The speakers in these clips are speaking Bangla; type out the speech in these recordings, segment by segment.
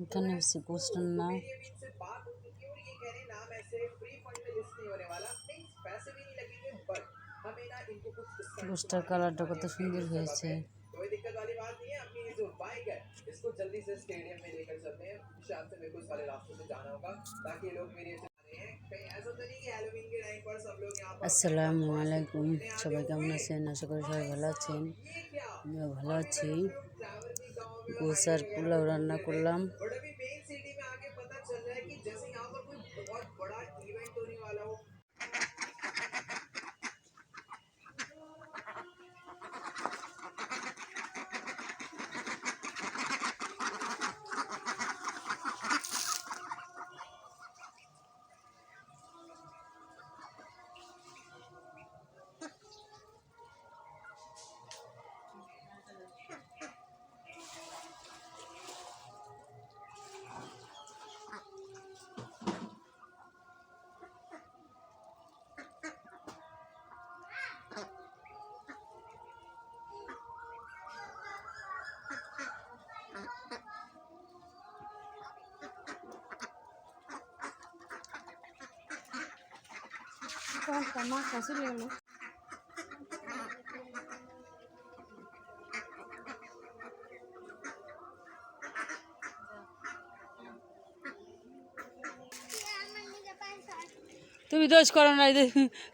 এখানে হচ্ছে পোস্টার না, পোস্টার কালারটা কত সুন্দর হয়েছে। আসসালামু আলাইকুম, সবাই কেমন আছেন? আশা করি সবাই ভালো আছেন। আমিও ভালো আছি। গোস আর পোলাও রান্না করলাম। তুমি দোষ করো না,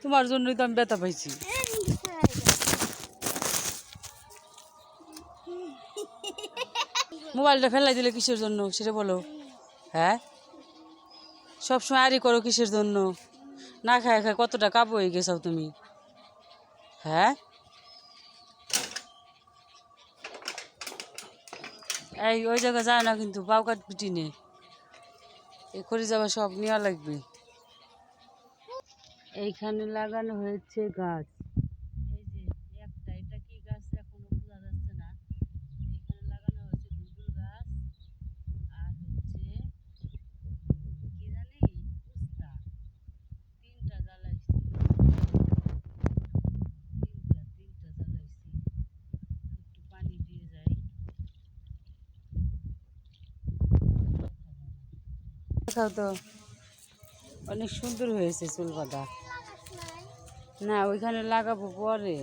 তোমার জন্যই তো আমি ব্যথা পাইছি। মোবাইলটা ফেলাই দিলে কিসের জন্য সেটা বলো? হ্যাঁ, সবসময় আরই করো কিসের জন্য? না খায় খায় কতটা কাবু হয়ে গেছাও তুমি। হ্যাঁ, এই ওই জায়গায় যায় না কিন্তু, পাও কাট পিটি নে, এই করে যাওয়া সব নেওয়া লাগবে। এইখানে লাগানো হয়েছে গাছ, এই যে একটা, এটা কি গাছ এখনো বোঝা যাচ্ছে না। এখানে লাগানো হয়েছে দুবুল গাছ, আর হচ্ছে কি জানি উস্তা, তিনটা জ্বালাইছি, তিনটা জ্বালাইছি। একটু পানি দিয়ে যাই। দেখাও তো, অনেক সুন্দর হয়েছে চুল বাঁধা। না, ওইখানে লাগাবো পরে,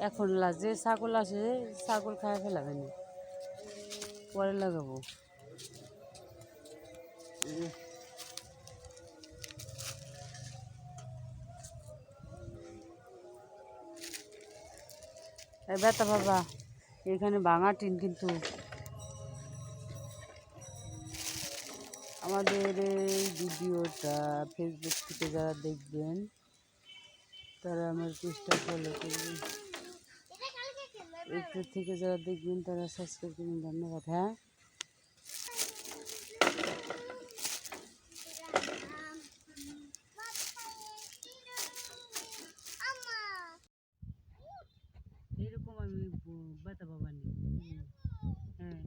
এখন যে ছাগল আসে ছাগল খায় ফেলাবে না, পরে লাগাবো। ব্যথা বাবা, এখানে ভাঙা টিন কিন্তু। আমাদের এই ভিডিওটা ফেসবুক থেকে যারা দেখবেন তারা আমার পেজটা ফলো করবেন, ইউটিউব থেকে যারা দেখবেন তারা সাবস্ক্রাইব করবেন। ধন্যবাদ। হ্যাঁ, এরকম আমি ব্যথা বাবা নেই। হ্যাঁ।